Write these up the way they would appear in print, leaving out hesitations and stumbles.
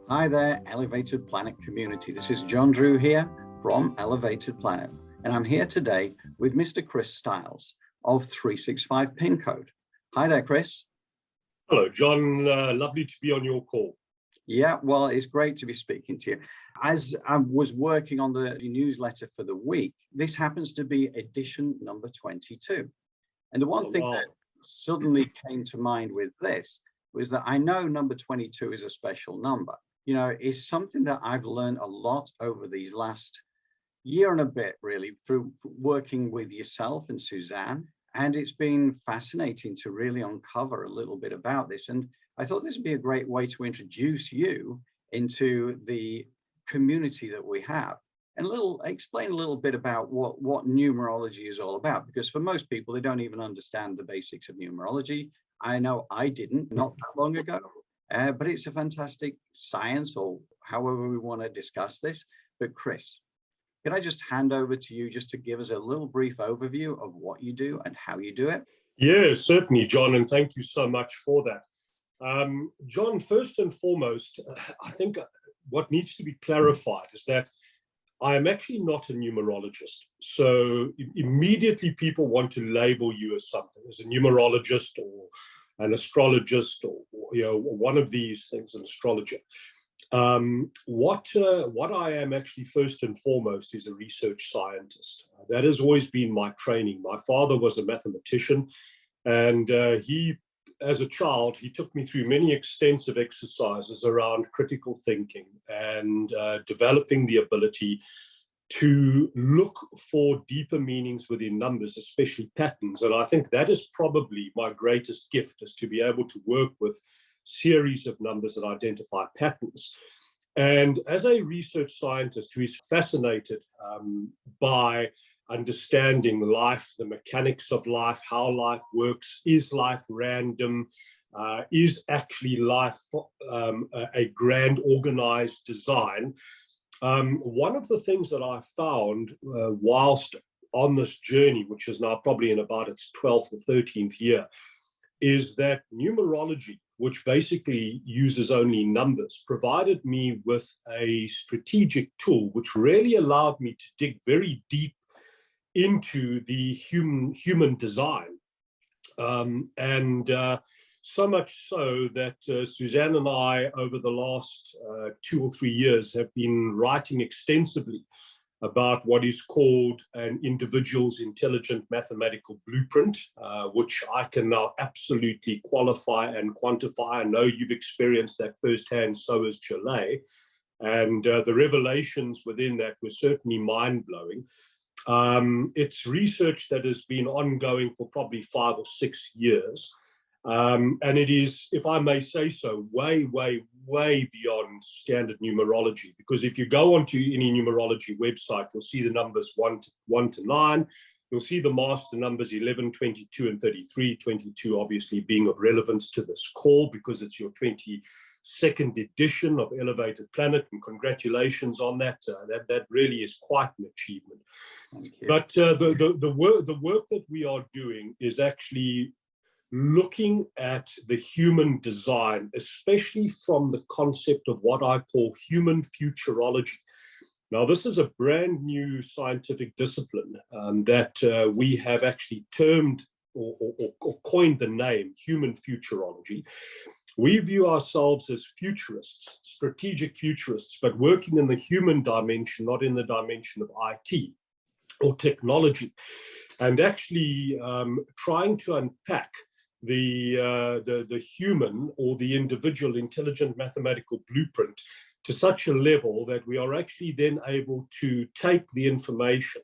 Hi there, Elevated Planet community. This is John Drew here from Elevated Planet, and I'm here today with Mr. Chris Stiles of 365 Pin Code. Hi there, Chris. Hello, John. Lovely to be on your call. Yeah, well, it's great to be speaking to you. As I was working on the newsletter for the week, this happens to be edition number 22. And the one thing that suddenly came to mind with this was that I know number 22 is a special number. You know, it's something that I've learned a lot over these last year and a bit, really, through working with yourself and Suzanne. And it's been fascinating to really uncover a little bit about this. And I thought this would be a great way to introduce you into the community that we have and explain a little bit about what numerology is all about. Because for most people, they don't even understand the basics of numerology. I know I didn't not that long ago. But it's a fantastic science, or however we want to discuss this. But Chris, can I just hand over to you just to give us a little brief overview of what you do and how you do it? Yeah, certainly, John, and thank you so much for that. John, first and foremost, I think what needs to be clarified is that I am actually not a numerologist. So immediately people want to label you as something, as a numerologist or an astrologist, or one of these things, an astrologer. What I am actually first and foremost is a research scientist. That has always been my training. My father was a mathematician, and as a child, he took me through many extensive exercises around critical thinking and developing the ability to look for deeper meanings within numbers, especially patterns. And I think that is probably my greatest gift, is to be able to work with series of numbers that identify patterns. And as a research scientist who is fascinated by understanding life, the mechanics of life, how life works, is life random, is actually life a grand organized design? One of the things that I found whilst on this journey, which is now probably in about its 12th or 13th year, is that numerology, which basically uses only numbers, provided me with a strategic tool which really allowed me to dig very deep into the human design. So much so that Suzanne and I, over the last 2 or 3 years, have been writing extensively about what is called an individual's intelligent mathematical blueprint, which I can now absolutely qualify and quantify. I know you've experienced that firsthand, so has Jalay. And the revelations within that were certainly mind-blowing. It's research that has been ongoing for probably 5 or 6 years. And it is, if I may say so, way, way, way beyond standard numerology. Because if you go onto any numerology website, you'll see the numbers 1 to 9. You'll see the master numbers 11, 22, and 33. 22 obviously being of relevance to this call because it's your 22nd edition of Elevated Planet, and congratulations on that. That really is quite an achievement. But the work that we are doing is actually looking at the human design, especially from the concept of what I call human futurology. Now, this is a brand new scientific discipline that we have actually termed or coined the name human futurology. We view ourselves as futurists, strategic futurists, but working in the human dimension, not in the dimension of IT or technology, and actually trying to unpack the human or the individual intelligent mathematical blueprint to such a level that we are actually then able to take the information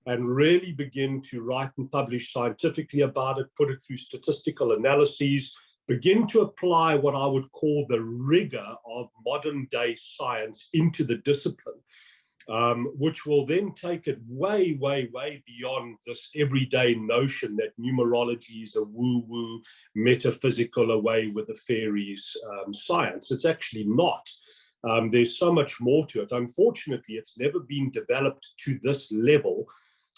and really begin to write and publish scientifically about it, put it through statistical analyses, begin to apply what I would call the rigor of modern day science into the discipline. Which will then take it way, way, way beyond this everyday notion that numerology is a woo-woo, metaphysical, away with the fairies science. It's actually not. There's so much more to it. Unfortunately, it's never been developed to this level.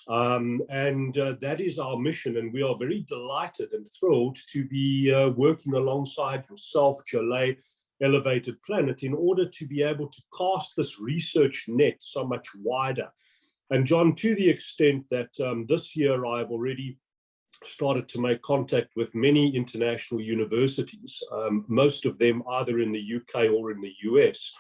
That is our mission, and we are very delighted and thrilled to be working alongside yourself, Jalay, elevated planet in order to be able to cast this research net so much wider. And John, to the extent that this year I've already started to make contact with many international universities, most of them either in the UK or in the US,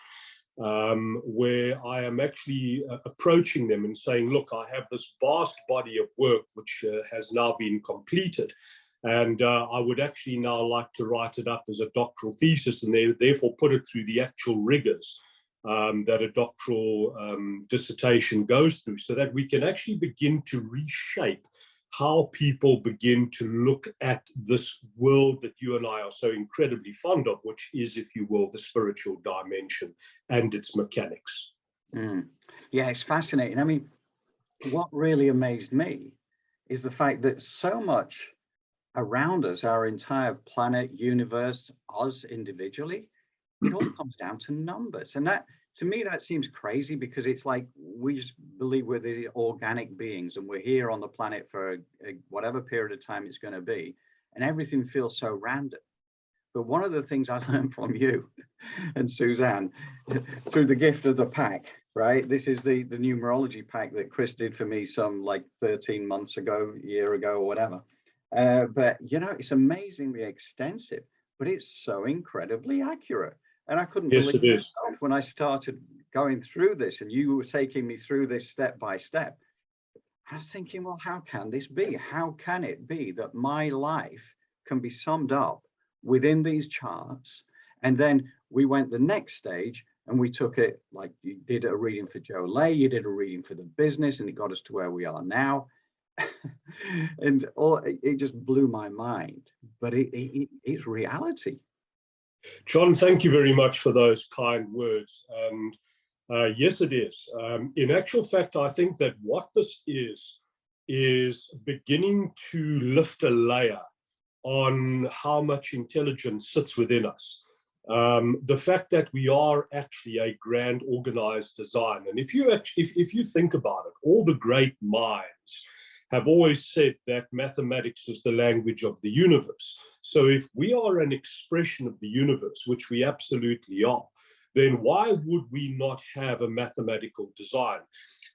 where I am actually approaching them and saying, look, I have this vast body of work which has now been completed. And I would actually now like to write it up as a doctoral thesis and therefore put it through the actual rigors that a doctoral dissertation goes through, so that we can actually begin to reshape how people begin to look at this world that you and I are so incredibly fond of, which is, if you will, the spiritual dimension and its mechanics. Yeah, it's fascinating. I mean, what really amazed me is the fact that so much around us, our entire planet, universe, us individually, it all comes down to numbers. And that, to me, that seems crazy, because it's like we just believe we're the organic beings and we're here on the planet for whatever period of time it's going to be, and everything feels so random. But one of the things I learned from you and Suzanne through the gift of the pack, right? This is the numerology pack that Chris did for me some like 13 months ago, a year ago, or whatever. But, you know, it's amazingly extensive, but it's so incredibly accurate. And I couldn't believe myself when I started going through this and you were taking me through this step by step. I was thinking, well, how can this be? How can it be that my life can be summed up within these charts? And then we went the next stage and we took it, like you did a reading for Joe Lay, you did a reading for the business, and it got us to where we are now. And it just blew my mind, but it's reality. John, thank you very much for those kind words. And yes, it is. In actual fact, I think that what this is beginning to lift a layer on how much intelligence sits within us. The fact that we are actually a grand organized design. And if you think about it, all the great minds have always said that mathematics is the language of the universe. So if we are an expression of the universe, which we absolutely are, then why would we not have a mathematical design?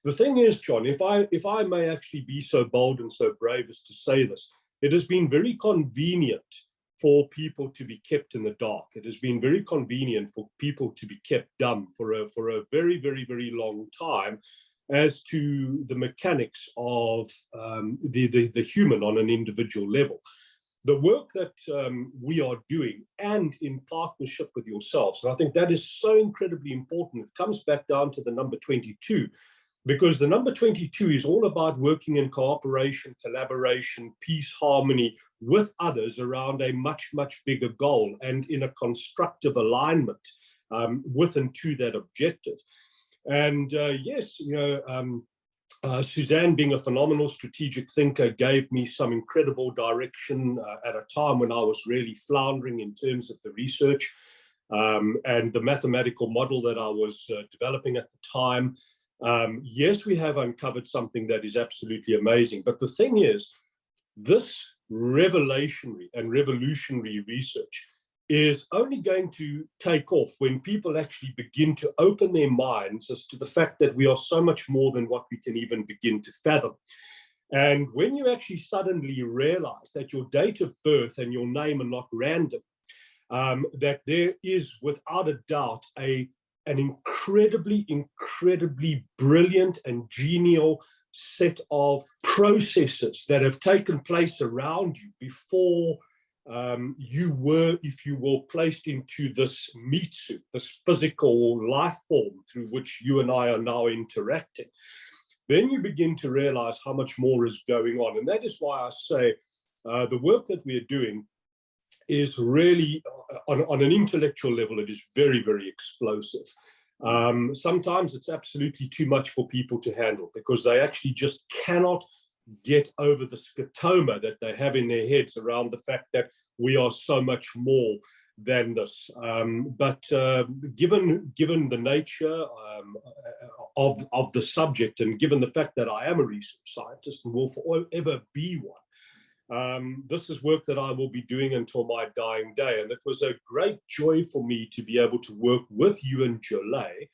The thing is, John, if I may actually be so bold and so brave as to say this, it has been very convenient for people to be kept in the dark. It has been very convenient for people to be kept dumb for a very, very, very long time as to the mechanics of the human on an individual level. The work that we are doing, and in partnership with yourselves, and I think that is so incredibly important. It comes back down to the number 22, because the number 22 is all about working in cooperation, collaboration, peace, harmony with others around a much, much bigger goal and in a constructive alignment with and to that objective. And yes, you know, Suzanne, being a phenomenal strategic thinker, gave me some incredible direction at a time when I was really floundering in terms of the research and the mathematical model that I was developing at the time. Yes, we have uncovered something that is absolutely amazing. But the thing is, this revelationary and revolutionary research is only going to take off when people actually begin to open their minds as to the fact that we are so much more than what we can even begin to fathom. And when you actually suddenly realize that your date of birth and your name are not random, that there is without a doubt an incredibly brilliant and genial set of processes that have taken place around you before you were, if you will, placed into this meat suit, this physical life form through which you and I are now interacting. Then you begin to realize how much more is going on. And that is why I say the work that we are doing is really, on an intellectual level, it is very, very explosive. Sometimes it's absolutely too much for people to handle because they actually just cannot get over the scotoma that they have in their heads around the fact that we are so much more than this. But given the nature of the subject, and given the fact that I am a research scientist and will forever be one, This is work that I will be doing until my dying day. And it was a great joy for me to be able to work with you and Jolie,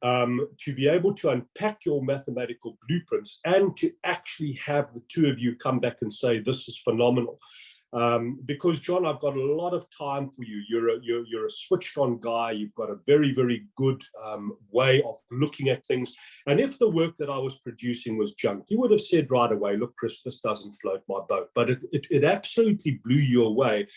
to be able to unpack your mathematical blueprints and to actually have the two of you come back and say, this is phenomenal. Because John, I've got a lot of time for you. You're a switched on guy. You've got a very, very good way of looking at things. And if the work that I was producing was junk, you would have said right away, look, Chris, this doesn't float my boat. But it absolutely blew you away.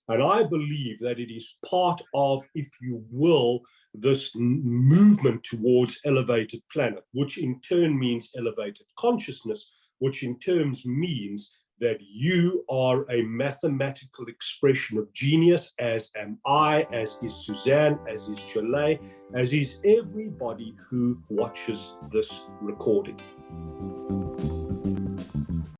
And I believe that it is part of, if you will, this movement towards elevated planet, which in turn means elevated consciousness, which in turn means that you are a mathematical expression of genius, as am I, as is Suzanne, as is Jolie, as is everybody who watches this recording.